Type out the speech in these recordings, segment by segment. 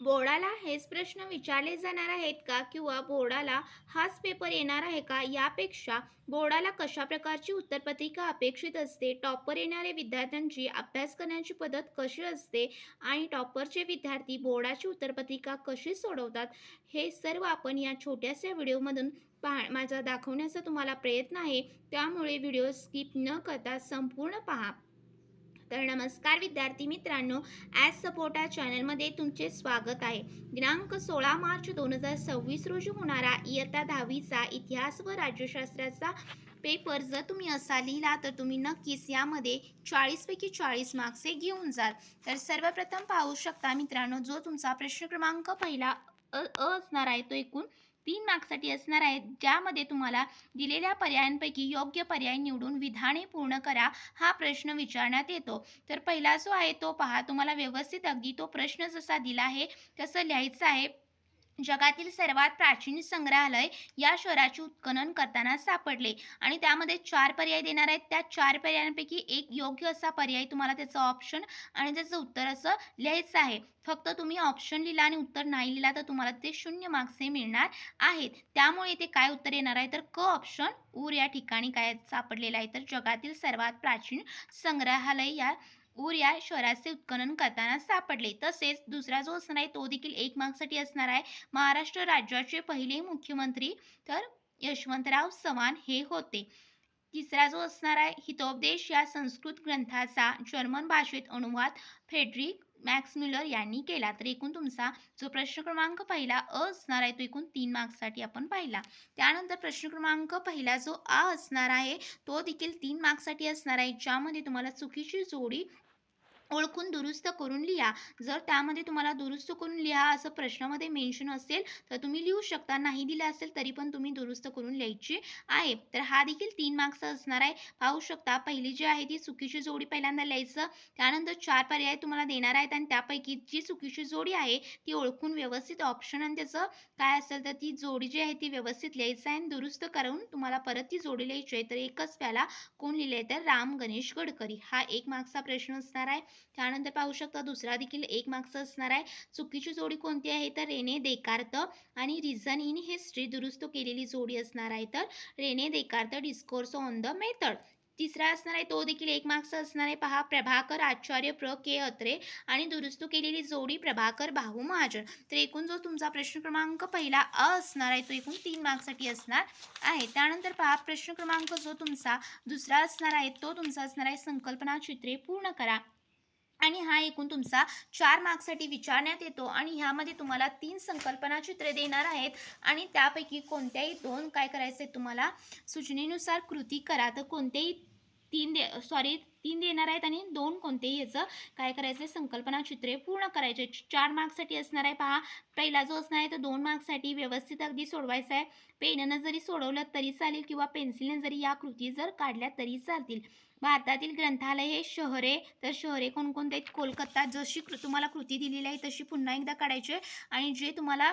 बोर्डाला हेच प्रश्न विचारले जाणार आहेत का किंवा बोर्डाला हाच पेपर येणार आहे का यापेक्षा बोर्डाला कशा प्रकारची उत्तरपत्रिका अपेक्षित असते, टॉपर येणारे विद्यार्थ्यांची अभ्यास करण्याची पद्धत कशी असते आणि टॉपरचे विद्यार्थी बोर्डाची उत्तरपत्रिका कशी सोडवतात, हे सर्व आपण या छोट्याशा व्हिडिओमधून माझा दाखवण्याचा तुम्हाला प्रयत्न आहे. त्यामुळे व्हिडिओ स्किप न करता संपूर्ण पहा. तर नमस्कार विद्यार्थी मित्रांनो, ॲज सपोर्ट चॅनलमध्ये तुमचे स्वागत आहे. दिनांक 16 मार्च 2026 रोजी होणारा इयत्ता 10वीचा इतिहास व राज्यशास्त्राचा पेपर जर तुम्ही असा लिहिला तर तुम्ही नक्कीच यामध्ये 40 पैकी 40 मार्क्स हे घेऊन जाल. तर सर्वप्रथम पाहू शकता मित्रांनो, जो तुमचा प्रश्न क्रमांक पहिला असणार आहे तो एकूण 3 मार्क्ससाठी असणार आहे, ज्यामध्ये तुम्हाला दिलेल्या पर्यायांपैकी योग्य पर्याय निवडून विधाने पूर्ण करा हा प्रश्न विचारण्यात येतो. तर पहिला जो आहे तो पहा, तुम्हाला व्यवस्थित अगदी तो प्रश्न जसा दिला आहे तसं लिहायचं आहे. जगातील सर्वात प्राचीन संग्रहालय या शहराचे उत्खनन करताना सापडले आणि त्यामध्ये 4 पर्याय देणार आहेत. त्या 4 पर्यायांपैकी एक योग्य असा पर्याय तुम्हाला त्याचं ऑप्शन आणि त्याचं उत्तर असं लिहायचं आहे. फक्त तुम्ही ऑप्शन लिहिला आणि उत्तर नाही लिहिला तर तुम्हाला ते 0 मार्क्स हे मिळणार आहेत. त्यामुळे इथे काय उत्तर येणार आहे तर क ऑप्शन ऊर या ठिकाणी काय सापडलेलं आहे तर जगातील सर्वात प्राचीन संग्रहालय या ऊर या शहराचे उत्खनन करताना सापडले. तसेच दुसरा जो असणार आहे तो देखील 1 मार्क्ससाठी असणार आहे. महाराष्ट्र राज्याचे पहिले मुख्यमंत्री तर यशवंतराव चव्हाण हे होते. तिसरा जो असणार आहे हितोपदेश या संस्कृत ग्रंथाचा जर्मन भाषेत अनुवाद फ्रेडरिक मॅक्स म्युलर यांनी केला. तर एकूण तुमचा जो प्रश्न क्रमांक पहिला असणार आहे तो एकूण 3 मार्क्ससाठी आपण पाहिला. त्यानंतर प्रश्न क्रमांक पहिला जो असणार आहे तो देखील 3 मार्क्ससाठी असणार आहे, ज्यामध्ये तुम्हाला चुकीची जोडी ओळखून दुरुस्त करून लिहा. जर त्यामध्ये तुम्हाला दुरुस्त करून लिहा असं प्रश्नामध्ये मेन्शन असेल तर तुम्ही लिहू शकता, नाही दिलं असेल तरी पण तुम्ही दुरुस्त करून लिहायची आहे. तर हा देखील 3 मार्क्स असणार आहे. पाहू शकता पहिली जी आहे ती चुकीची जोडी पहिल्यांदा लिहायचं, त्यानंतर 4 पर्याय तुम्हाला देणार आहेत आणि त्यापैकी जी चुकीची जोडी आहे ती ओळखून व्यवस्थित ऑप्शन आणि त्याचं काय असेल तर ती जोडी जी आहे ती व्यवस्थित लिहायचं आहे आणि दुरुस्त करून तुम्हाला परत ती जोडी लिहायची आहे. तर एकच प्याला कोण लिहिले तर राम गणेश गडकरी. हा 1 मार्क्सचा प्रश्न असणार आहे. त्यानंतर पाहू शकता दुसरा देखील 1 मार्क्स असणार आहे. चुकीची जोडी कोणती आहे तर रेने देकार्त आणि रिझन इन हिस्ट्री दुरुस्त केलेली जोडी असणार आहे तर Rene Descartes discourse on the method. तिसरा असणार आहे तो देखील 1 मार्क्स असणार आहे. पहा प्रभाकर आचार्य प्र के अत्रे आणि दुरुस्त केलेली जोडी प्रभाकर भाऊ महाजन. तर एकूण जो तुमचा प्रश्न क्रमांक पहिला असणार आहे तो एकूण 3 मार्क्ससाठी असणार आहे. त्यानंतर पहा प्रश्न क्रमांक जो तुमचा दुसरा असणार आहे तो तुमचा असणार आहे संकल्पना चित्रे पूर्ण करा आणि हा एकूण तुमचा 4 मार्क्ससाठी विचारण्यात येतो आणि ह्यामध्ये तुम्हाला 3 संकल्पना चित्रे देणार आहेत आणि त्यापैकी कोणत्याही 2 काय करायचे तुम्हाला सूचनेनुसार कृती करा. तर कोणतेही 3 देणार आहेत आणि 2 कोणतेही याचं काय करायचं संकल्पना चित्रे पूर्ण करायचे. 4 मार्क्ससाठी असणार आहे. पहा पहिला जो असणार आहे तो 2 मार्क्ससाठी व्यवस्थित अगदी सोडवायचा आहे. पेननं जरी सोडवलं तरी चालेल किंवा पेन्सिलने जरी या कृती जर काढल्या तरी चालतील. भारतातील ग्रंथालय हे शहरे तर शहरे कोणकोणते आहेत कोलकाता. जशी तुम्हाला कृती दिलेली आहे तशी पुन्हा एकदा काढायची आणि जे तुम्हाला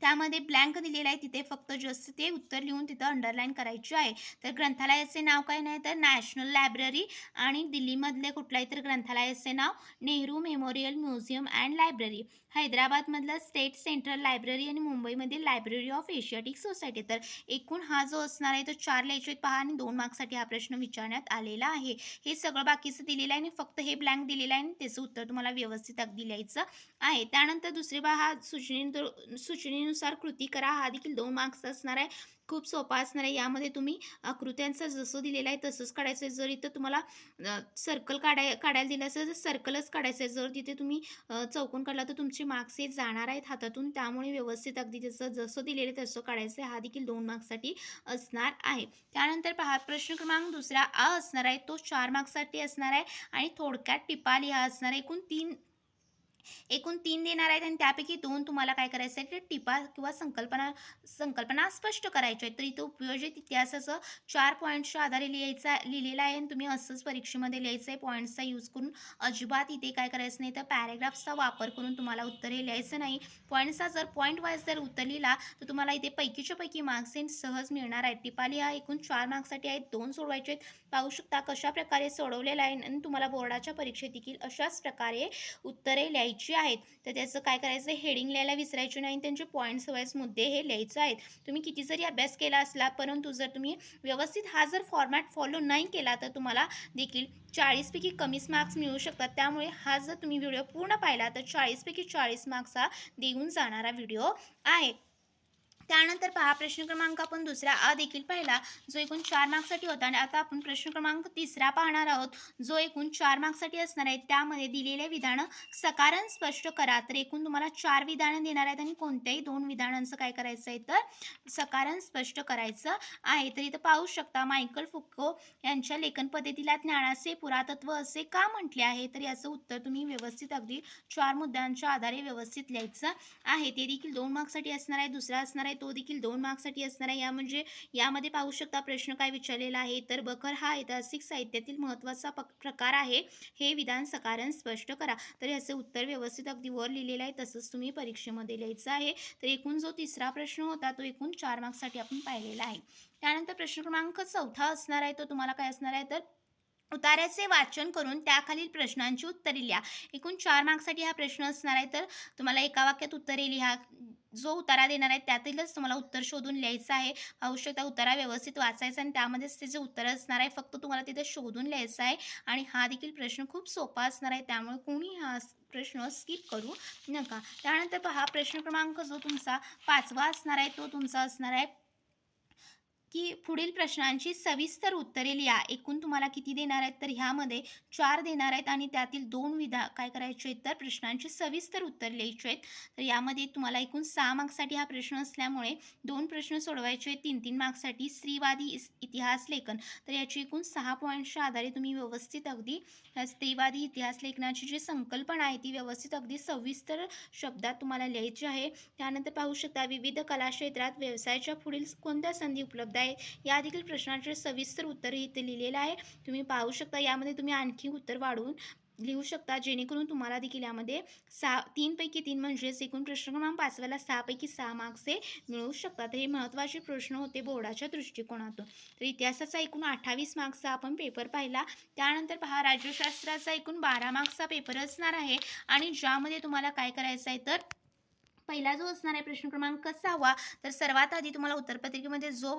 त्यामध्ये ब्लँक दिलेलं आहे तिथे फक्त जस्ट ते उत्तर लिहून तिथं अंडरलाईन करायचे आहे. तर ग्रंथालयाचे नाव काय नाही तर नॅशनल लायब्ररी आणि दिल्लीमधले कुठल्याही तर ग्रंथालयाचे नाव Nehru memorial museum and library. हैदराबादमधलं स्टेट सेंट्रल लायब्ररी आणि मुंबईमधील लायब्ररी ऑफ एशियाटिक सोसायटी. तर एकूण हा जो असणार आहे तो 4 लिहायचे पहा आणि 2 मार्क्ससाठी हा प्रश्न विचारण्यात आलेला आहे. हे सगळं बाकीचं दिलेलं आहे आणि फक्त हे ब्लँक दिलेलं आहे आणि त्याचं उत्तर तुम्हाला व्यवस्थित अगदी लिहायचं आहे. त्यानंतर दुसरी पहा सूचनेनुसार कृती करा. हा देखील 2 मार्क्स असणार आहे. खूप सोपा असणार आहे. यामध्ये तुम्ही आकृत्यांचं जसं दिलेलं आहे तसंच काढायचं आहे. जर इथं तुम्हाला सर्कल काढायला दिलं असेल तर सर्कलच काढायचं आहे. जर तिथे तुम्ही चौकोन काढला तर तुमचे मार्क्स हे जाणार आहेत हातातून. त्यामुळे व्यवस्थित अगदी त्याचं जसं दिलेलं आहे तसं काढायचं आहे. हा देखील 2 मार्क्ससाठी असणार आहे. त्यानंतर पहा प्रश्न क्रमांक दुसरा असणार आहे तो 4 मार्क्ससाठी असणार आहे आणि थोडक्यात टिपा लिहा असणार आहे. एकूण 3 देणार आहेत आणि त्यापैकी 2 तुम्हाला काय करायचं आहे तर टिपा किंवा संकल्पना स्पष्ट करायच्या आहेत. तर इथं उपयोजित इतिहासाचं 4 पॉईंट्सच्या आधारे लिहिलेलं आहे आणि तुम्ही असंच परीक्षेमध्ये लिहायचं आहे. पॉईंट्सचा यूज करून अजिबात इथे काय करायचं नाही तर पॅरेग्राफ्सचा वापर करून तुम्हाला उत्तर हे लिहायचं नाही. पॉईंट्सचा जर पॉईंट वाईज जर उत्तर लिहिला तर तुम्हाला इथे पैकीच्या पैकी मार्क्स हे सहज मिळणार आहेत. टिपा लिहा एकूण 4 मार्क्ससाठी आहेत, 2 सोडवायचे आहेत. पाहू शकता कशा प्रकारे सोडवलेलं आहे आणि तुम्हाला बोर्डाच्या परीक्षेत देखील अशाच प्रकारे उत्तरे लिहायची लिहायची आहेत. तर त्याचं काय करायचं, हेडिंग लिहायला विसरायचे नाही. त्यांचे पॉईंट्स वाईज मुद्दे हे लिहायचे आहेत. तुम्ही किती जरी अभ्यास केला असला, परंतु जर तुम्ही व्यवस्थित हा जर फॉर्मॅट फॉलो नाही केला तर तुम्हाला देखील 40 पैकी कमीच मार्क्स मिळू शकतात. त्यामुळे हा जर तुम्ही व्हिडिओ पूर्ण पाहिला तर 40 पैकी 40 मार्क्स हा देऊन जाणारा व्हिडिओ आहे. त्यानंतर पहा, प्रश्न क्रमांक आपण दुसरा आ देखील पाहिला, जो एकूण 4 मार्क्ससाठी होता. आणि आता आपण प्रश्न क्रमांक तिसरा पाहणार आहोत, जो एकूण 4 मार्क्ससाठी असणार आहे. त्यामध्ये दिलेले विधानं सकारण स्पष्ट करा. तर एकूण तुम्हाला 4 विधानं देणार आहेत आणि कोणत्याही 2 विधानांचं काय करायचं आहे, तर सकारण स्पष्ट करायचं आहे. तर इथं पाहू शकता, मायकल फुको यांच्या लेखन पद्धतीला ज्ञानाचे पुरातत्व असे का म्हटले आहे. तर याचं उत्तर तुम्ही व्यवस्थित अगदी 4 मुद्द्यांच्या आधारे व्यवस्थित लिहायचं आहे. ते देखील 2 मार्क्ससाठी असणार आहे. दुसरा असणार आहे तो देखील 2 मार्क्ससाठी असणार आहे. यामध्ये पाहू शकता प्रश्न काय विचारलेला आहे, तर बखर हा ऐतिहासिक साहित्यातील महत्त्वाचा प्रकार आहे. हे विधान सकारण स्पष्ट करा. तर याचे उत्तर व्यवस्थित अगदी वर लिहिलेलं आहे, तसंच तुम्ही परीक्षेमध्ये लिहायचं आहे. तर एकूण जो तिसरा प्रश्न होता तो एकूण 4 मार्क्ससाठी आपण पाहिलेला आहे. त्यानंतर प्रश्न क्रमांक चौथा असणार आहे, तो तुम्हाला काय असणार आहे, तर उतार्याचे वाचन करून त्याखालील प्रश्नांची उत्तरे लिहा. एकूण 4 मार्क्ससाठी हा प्रश्न असणार आहे. तर तुम्हाला एका वाक्यात उत्तरे लिहा. जो उतारा देणार आहे त्यातीलच तुम्हाला उत्तर शोधून लिहायचं आहे. पाहू शकता, उतारा व्यवस्थित वाचायचा आणि त्यामध्येच त्याचे उत्तर असणार आहे. फक्त तुम्हाला तिथे शोधून लिहायचं आहे. आणि हा देखील प्रश्न खूप सोपा असणार आहे, त्यामुळे कोणी हा प्रश्न स्किप करू नका. त्यानंतर पहा, प्रश्न क्रमांक जो तुमचा 5वा असणार आहे, तो तुमचा असणार आहे की पुढील प्रश्नांची सविस्तर उत्तरे लिहा. एकूण तुम्हाला किती देणार आहेत, तर ह्यामध्ये 4 देणार आहेत आणि त्यातील 2 काय करायचे आहेत, तर प्रश्नांची सविस्तर उत्तर लिहायची आहेत. तर यामध्ये तुम्हाला एकूण 6 मार्क्ससाठी हा प्रश्न असल्यामुळे 2 प्रश्न सोडवायचे आहेत. 3-3 मार्क्ससाठी स्त्रीवादी इतिहास लेखन. तर याची एकूण 6 पॉईंट्सच्या आधारे तुम्ही व्यवस्थित अगदी स्त्रीवादी इतिहास लेखनाची जी संकल्पना आहे ती व्यवस्थित अगदी सविस्तर शब्दात तुम्हाला लिहायची आहे. त्यानंतर पाहू शकता, विविध कला क्षेत्रात व्यवसायाच्या पुढील कोणत्या संधी उपलब्ध आहे. या देखील प्रश्नाचे सविस्तर उत्तर इथे लिहिलेलं आहे. तुम्ही पाहू शकता, यामध्ये तुम्ही आणखी उत्तर वाढवून लिहू शकता, जेणेकरून तुम्हाला देखील यामध्ये 3 पैकी 3 म्हणजेच एकूण प्रश्न क्रमांक 5व्याला 6 पैकी 6 मार्क्स हे मिळू शकतात. तर हे महत्त्वाचे प्रश्न होते बोर्डाच्या दृष्टिकोनातून. तर इतिहासाचा एकूण 28 मार्क्सचा आपण पेपर पाहिला. त्यानंतर पहा, राज्यशास्त्राचा एकूण 12 मार्क्सचा पेपर असणार आहे आणि ज्यामध्ये तुम्हाला काय करायचं आहे, तर पहिला जो असणार आहे प्रश्न क्रमांक 6वा, तर सर्वात आधी तुम्हाला उत्तरपत्रिकेमध्ये जो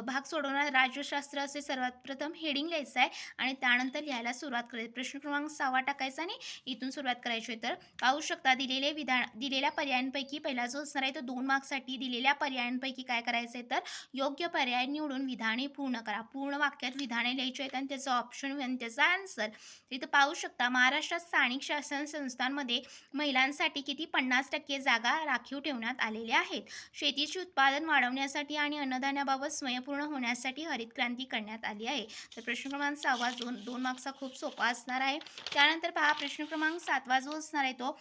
भाग सोडवणार राज्यशास्त्र असे सर्वात प्रथम हेडिंग लिहायचं आहे आणि त्यानंतर लिहायला सुरुवात करायची. प्रश्न क्रमांक 6वा टाकायचा आणि इथून सुरुवात करायची आहे. तर पाहू शकता, दिलेल्या पर्यायांपैकी पहिला जो असणार आहे तो 2 मार्क्ससाठी. दिलेल्या पर्यायांपैकी काय करायचं आहे, तर योग्य पर्याय निवडून विधाने पूर्ण करा. पूर्ण वाक्यात विधाने लिहायची आहेत आणि त्याचं ऑप्शन आणि त्याचा आन्सर. इथं पाहू शकता, महाराष्ट्रात स्थानिक शासन संस्थांमध्ये महिलांसाठी किती 50% जागा राखीव ठेवण्यात आलेल्या आहेत. शेतीचे उत्पादन वाढवण्यासाठी आणि अन्नधान्याबाबत स्वयंपूर्ण होण्यासाठी हरित क्रांती करण्यात आली आहे. तर प्रश्न क्रमांक 6वा 2 मार्क्सचा खूप सोपा असणार आहे. त्यानंतर पहा, प्रश्न क्रमांक 7वा जो असणार आहे तो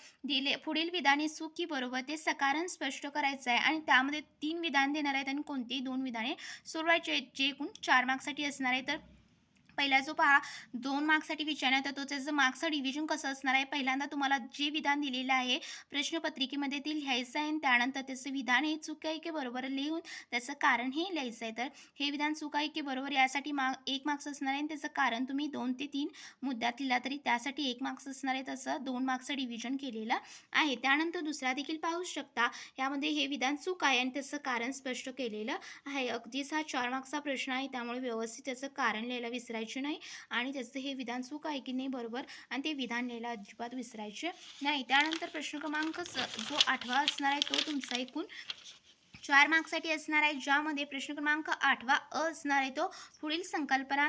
पुढील विधाने चूक की बरोबर ते सकारण स्पष्ट करायचं आहे आणि त्यामध्ये 3 विधान देणार आहेत आणि कोणतेही 2 विधाने सोडवायचे आहेत, जे एकूण 4 मार्क्ससाठी असणार आहे. तर पहिला जो पहा 2 मार्क्ससाठी विचारण्यात येतो, त्याचं मार्क्सचं डिव्हिजन कसं असणार आहे. पहिल्यांदा तुम्हाला जे विधान दिलेलं आहे प्रश्नपत्रिकेमध्ये ते लिहायचं आहे आणि त्यानंतर त्याचं विधान हे चूक आहे की बरोबर लिहून त्याचं कारण हे लिहायचं आहे. तर हे विधान चूक आहे की बरोबर यासाठी 1 मार्क्स असणार आहे आणि त्याचं कारण तुम्ही 2 ते 3 मुद्द्यात लिहिला तरी त्यासाठी 1 मार्क्स असणार आहे. तसं 2 मार्क्सचं डिव्हिजन केलेलं आहे. त्यानंतर दुसरा देखील पाहू शकता, यामध्ये हे विधान चूक आहे आणि त्याचं कारण स्पष्ट केलेलं आहे. अगदीच हा 4 मार्क्सचा प्रश्न आहे, त्यामुळे व्यवस्थित त्याचं कारण लिहायला विसरायचं नाही आणि त्याचं हे विधान चूक आहे की नाही बरोबर आणि ते विधान लिहायला अजिबात विसरायचे नाही. त्यानंतर प्रश्न क्रमांक जो 8वा असणार आहे तो तुमचा एकूण 4 मार्क्ससाठी असणार आहे, ज्यामध्ये प्रश्न क्रमांक 8वा अ असणार आहे तो पुढील संकल्पना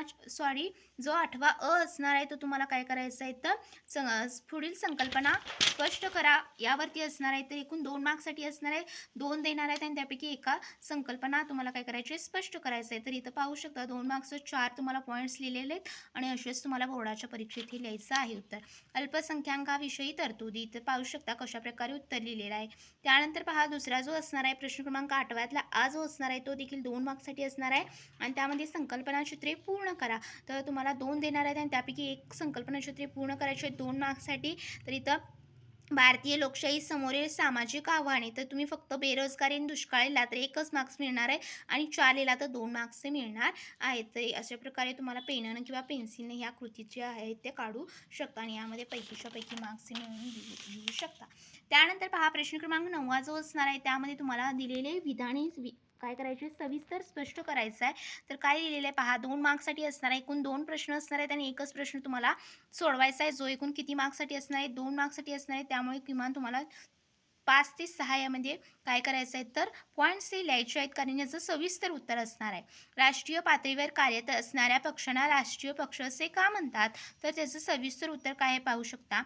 जो 8वा अ असणार आहे तो तुम्हाला काय करायचं आहे, तर पुढील संकल्पना स्पष्ट करा यावरती असणार आहे. तर एकूण 2 मार्क्ससाठी असणार आहे. 2 देणार आहेत आणि त्यापैकी एका संकल्पना तुम्हाला काय करायची आहे, स्पष्ट करायचं आहे. तर इथं पाहू शकता 2 मार्क्सचं 4 तुम्हाला पॉईंट्स लिहिलेले आहेत आणि असेच तुम्हाला बोर्डाच्या परीक्षेत हे लिहायचं आहे उत्तर. अल्पसंख्याकाविषयी तरतुदी, इथं पाहू शकता कशा प्रकारे उत्तर लिहिलेलं आहे. त्यानंतर पहा, दुसरा जो असणार आहे प्रश्न क्रमांक 8व्यातला आ जो असणार आहे तो देखील 2 मार्क्ससाठी असणार आहे आणि त्यामध्ये संकल्पना चित्रे पूर्ण करा. तर तुम्हाला 2 देणार आहेत आणि त्यापैकी एक संकल्पना चित्रे पूर्ण करायची आहे 2 मार्क्ससाठी. तर इथं भारतीय लोकशाही समोरील सामाजिक आव्हाने, तर तुम्ही फक्त बेरोजगारी आणि दुष्काळ लिहिला तर 1च मार्क्स मिळणार आहे आणि 4 लिहिला तर 2 मार्क्सचे मिळणार आहेत. तर अशा प्रकारे तुम्हाला पेनानं किंवा पेन्सिलने ह्या कृती ज्या आहेत त्या काढू शकता आणि यामध्ये पैकीच्या पैकी मार्क्स मिळवून लिहू शकता. त्यानंतर पहा प्रश्न क्रमांक 9 जो असणार आहे त्यामध्ये तुम्हाला दिलेले विधाने काय करायचे सविस्तर स्पष्ट करायचं आहे. तर काय लिहिलेलं आहे पहा, 2 मार्क्ससाठी असणार आहे. एकूण 2 प्रश्न असणार आहेत आणि एकच प्रश्न तुम्हाला सोडवायचा आहे. जो एकूण किती मार्क्ससाठी असणार आहे? 2 मार्क्ससाठी असणार आहे. त्यामुळे किमान तुम्हाला 5 ते 6 यामध्ये काय करायचं आहे तर पॉईंट्स हे लिहायचे आहेत, कारण याचं सविस्तर उत्तर असणार आहे. राष्ट्रीय पातळीवर कार्यरत असणाऱ्या पक्षांना राष्ट्रीय पक्ष असे का म्हणतात? तर त्याचं सविस्तर उत्तर काय आहे पाहू शकता.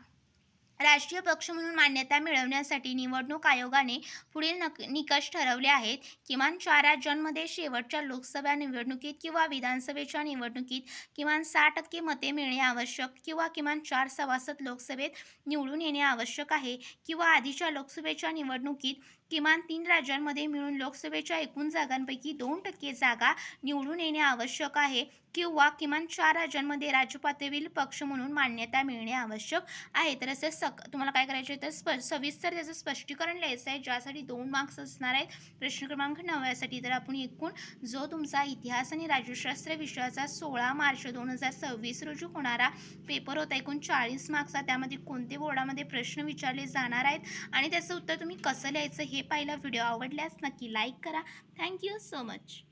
राष्ट्रीय पक्ष म्हणून मान्यता मिळवण्यासाठी निवडणूक आयोगाने पुढील निकष ठरवले आहेत. किमान 4 राज्यांमध्ये शेवटच्या लोकसभा निवडणुकीत किंवा विधानसभेच्या निवडणुकीत किमान 60% मते मिळणे आवश्यक किंवा किमान 4 सभासद लोकसभेत निवडून येणे आवश्यक आहे किंवा आधीच्या लोकसभेच्या निवडणुकीत किमान 3 राज्यांमध्ये मिळून लोकसभेच्या एकूण जागांपैकी 2% जागा निवडून येणे आवश्यक आहे किंवा किमान 4 राज्यांमध्ये राज्य पातळीवरील पक्ष म्हणून मान्यता मिळणे आवश्यक आहे. तर असं तुम्हाला काय करायचं आहे तर सविस्तर त्याचं स्पष्टीकरण लिहायचं आहे, ज्यासाठी 2 मार्क्स असणार आहेत प्रश्न क्रमांक 9 साठी. तर आपण एकूण जो तुमचा इतिहास आणि राज्यशास्त्र विषयाचा 16 मार्च 2026 रोजी होणारा पेपर होता, एकूण 40 मार्क्सचा, त्यामध्ये कोणते बोर्डामध्ये प्रश्न विचारले जाणार आहेत आणि त्याचं उत्तर तुम्ही कसं लिहायचं हे पाहिलं. व्हिडिओ आवडल्यास नक्की लाईक करा. Thank you so much.